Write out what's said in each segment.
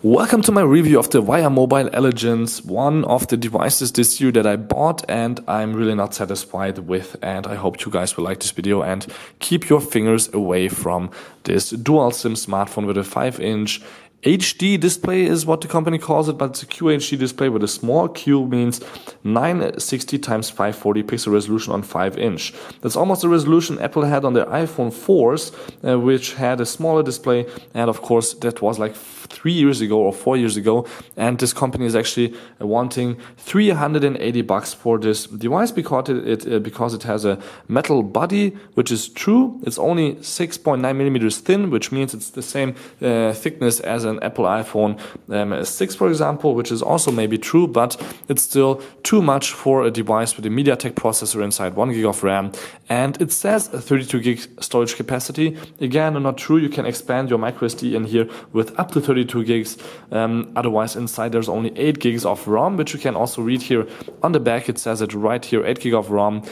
Welcome to my review of the Vya Mobile Elegance, one of the devices this year that I bought and I'm really not satisfied with, and I hope you guys will like this video and keep your fingers away from this dual SIM smartphone with a 5-inch HD display is what the company calls it, but it's a QHD display with a small Q means 960 x 540 pixel resolution on 5-inch. That's almost the resolution Apple had on their iPhone 4s, which had a smaller display, and of course that was like 3 years ago or 4 years ago, and this company is actually wanting $380 for this device because it has a metal body, which is true. It's only 6.9 millimeters thin, which means it's the same thickness as an Apple iPhone 6, for example, which is also maybe true, but it's still too much for a device with a MediaTek processor inside, 1 gig of RAM, and it says a 32 gig storage capacity. Again, not true. You can expand your microSD in here with up to 32 gigs. Otherwise, inside there's only 8 gigs of ROM, which you can also read here on the back. It says it right here, 8 gig of ROM,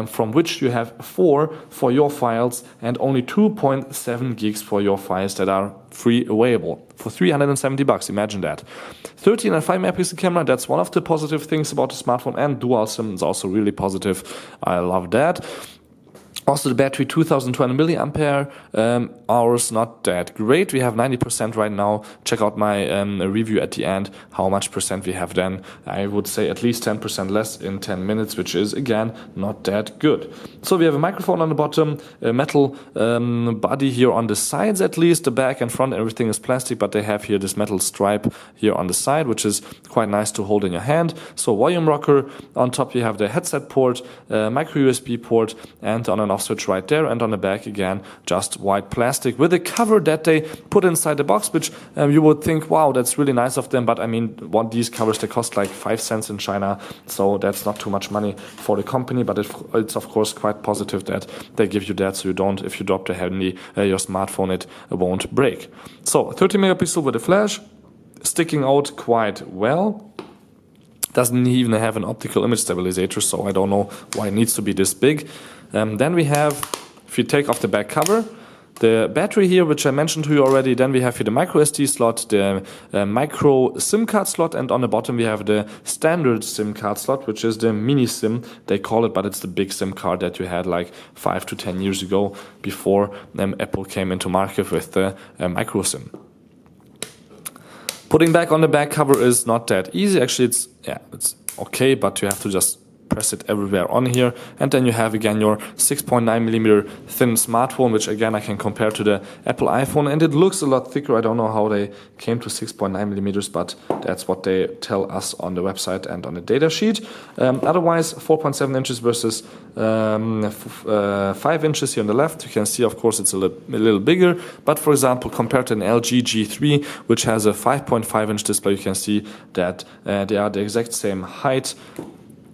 from which you have 4 for your files and only 2.7 gigs for your files that are free available for $370. Imagine that. 13 and 5 megapixel camera, that's one of the positive things about the smartphone, and dual SIM is also really positive. I love that. Also, the battery, 2200 milliampere hours, not that great. We have 90% right now. Check out my review at the end, how much percent we have then. I would say at least 10% less in 10 minutes, which is, again, not that good. So we have a microphone on the bottom, a metal body here on the sides at least. The back and front, everything is plastic, but they have here this metal stripe here on the side, which is quite nice to hold in your hand. So volume rocker. On top, you have the headset port, micro USB port, and on and off switch right there, and on the back again just white plastic with a cover that they put inside the box, which you would think, wow, that's really nice of them, but I mean, these covers, they cost like 5 cents in China, so that's not too much money for the company, but it's of course quite positive that they give you that, so you don't, if you drop the handy your smartphone, it won't break. So 30 megapixel with a flash, sticking out quite well. Doesn't even have an optical image stabilizer, so I don't know why it needs to be this big. Then we have, if you take off the back cover, the battery here, which I mentioned to you already. Then we have here the micro SD slot, the micro SIM card slot, and on the bottom we have the standard SIM card slot, which is the mini SIM, they call it, but it's the big SIM card that you had like 5 to 10 years ago before Apple came into market with the micro SIM. Putting back on the back cover is not that easy. Actually, it's okay, but you have to just press it everywhere on here, and then you have again your 6.9 millimeter thin smartphone, which again I can compare to the Apple iPhone, and it looks a lot thicker. I don't know how they came to 6.9 millimeters, but that's what they tell us on the website and on the data sheet. Otherwise, 4.7 inches versus 5 inches here on the left. You can see, of course, it's a little bigger, but for example, compared to an LG G3, which has a 5.5 inch display, you can see that they are the exact same height.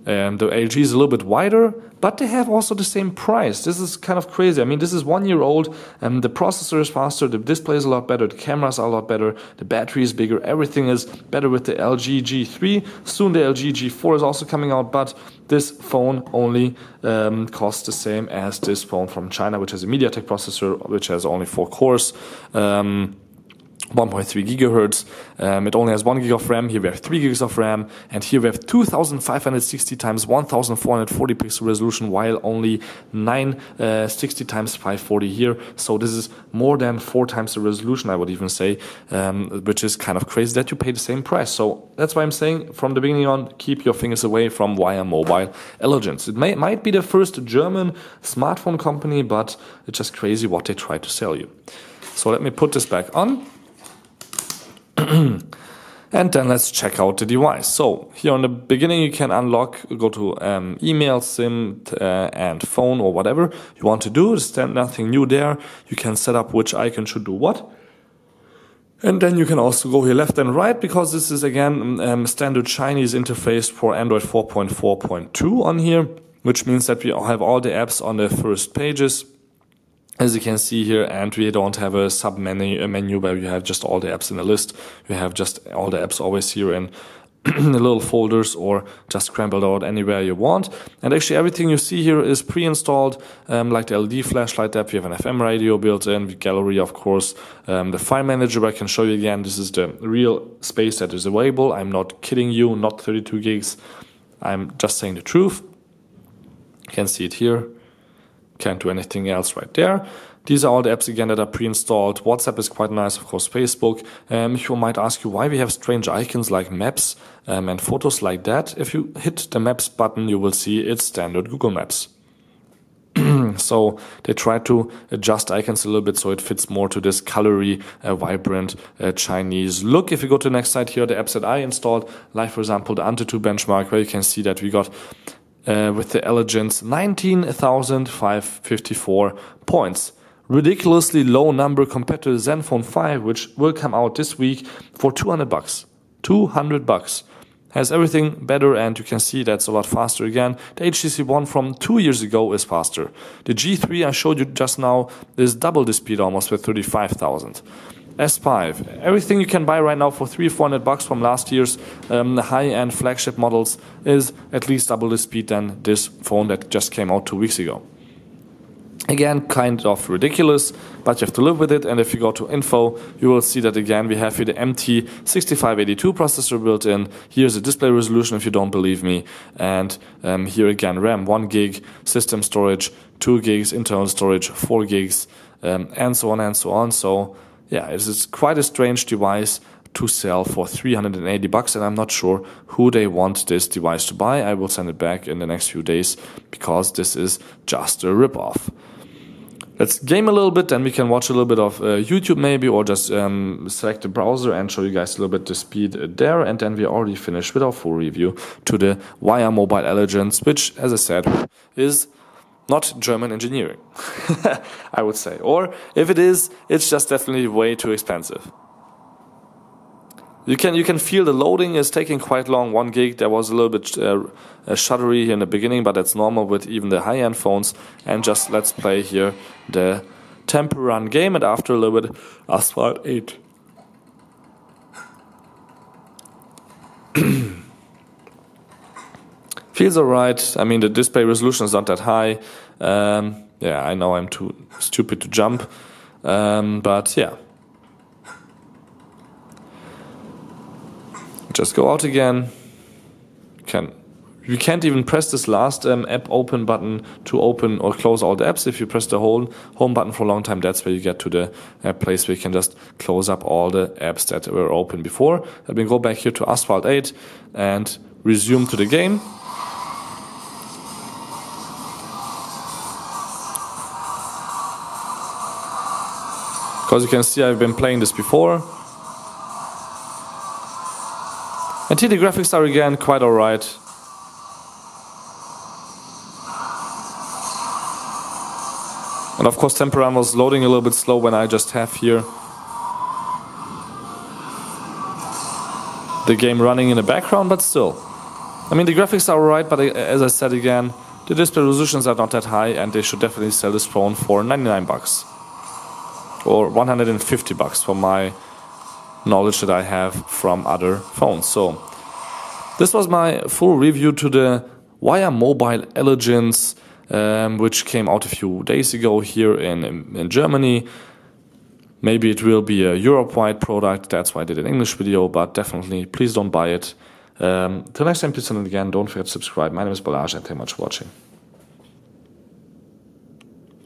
The LG is a little bit wider, but they have also the same price. This is kind of crazy. I mean, this is 1 year old, and the processor is faster, the display is a lot better, the cameras are a lot better, the battery is bigger, everything is better with the LG G3. Soon the LG G4 is also coming out, but this phone only costs the same as this phone from China, which has a MediaTek processor, which has only 4 cores. 1.3 gigahertz. It only has 1 gig of RAM. Here we have 3 gigs of RAM, and here we have 2560 x 1440 pixel resolution, while only 960 x 540 here. So this is more than 4 times the resolution, I would even say, which is kind of crazy that you pay the same price. So that's why I'm saying from the beginning on, keep your fingers away from Vya Mobile Elegance. It might be the first German smartphone company, but it's just crazy what they try to sell you. So let me put this back on. And then let's check out the device. So here on the beginning you can unlock, go to email, SIM and phone or whatever you want to do. There's nothing new there. You can set up which icon should do what. And then you can also go here left and right, because this is again standard Chinese interface for Android 4.4.2 on here, which means that we have all the apps on the first pages, as you can see here, and we don't have a sub menu where you have just all the apps in a list. You have just all the apps always here in little folders or just scrambled out anywhere you want. And actually everything you see here is pre-installed, like the LED flashlight app. We have an FM radio built in, the gallery of course, the file manager. I can show you again, this is the real space that is available. I'm not kidding you, not 32 gigs. I'm just saying the truth. You can see it here. Can't do anything else right there. These are all the apps again that are pre-installed. WhatsApp is quite nice, of course, Facebook. You might ask you why we have strange icons like maps and photos like that. If you hit the maps button, you will see it's standard Google Maps. So they try to adjust icons a little bit so it fits more to this colory, vibrant Chinese look. If you go to the next slide here, the apps that I installed, like for example the Antutu benchmark, where you can see that we got with the Elegance 19,554 points. Ridiculously low number compared to the Zenfone 5, which will come out this week for $200. $200. Has everything better, and you can see that's a lot faster again. The HTC One from 2 years ago is faster. The G3 I showed you just now is double the speed almost with 35,000. S5, everything you can buy right now for $300-400 from last year's high-end flagship models is at least double the speed than this phone that just came out 2 weeks ago. Again, kind of ridiculous, but you have to live with it. And if you go to info, you will see that again we have here the MT6582 processor built in. Here's the display resolution if you don't believe me. And here again, RAM 1 gig, system storage 2 gigs, internal storage 4 gigs, and so on and so on. So yeah, it's quite a strange device to sell for $380, and I'm not sure who they want this device to buy. I will send it back in the next few days because this is just a ripoff. Let's game a little bit, then we can watch a little bit of YouTube maybe, or just select the browser and show you guys a little bit the speed there. And then we already finished with our full review to the Vya Mobile Elegance, which, as I said, is not German engineering, I would say. Or if it is, it's just definitely way too expensive. You can feel the loading is taking quite long. 1 gig, there was a little bit shuddery here in the beginning, but that's normal with even the high-end phones. And just let's play here the Temple Run game, and after a little bit Asphalt 8. Feels alright. I mean, the display resolution is not that high. Yeah, I know I'm too stupid to jump, but yeah. Just go out again. You can't even press this last app open button to open or close all the apps. If you press the whole home button for a long time, that's where you get to the place where you can just close up all the apps that were open before. Let me go back here to Asphalt 8 and resume to the game. Because you can see I've been playing this before. And here the graphics are again quite alright. And of course Temple Run was loading a little bit slow when I just have here the game running in the background, but still. I mean, the graphics are alright, but as I said again, the display resolutions are not that high, and they should definitely sell this phone for $99 or $150 for my knowledge that I have from other phones. So this was my full review to the Vya Mobile Elegance, which came out a few days ago here in Germany. Maybe it will be a Europe-wide product, that's why I did an English video, but definitely please don't buy it. Till next time, please send it again, don't forget to subscribe. My name is Balazs and thank you much for watching.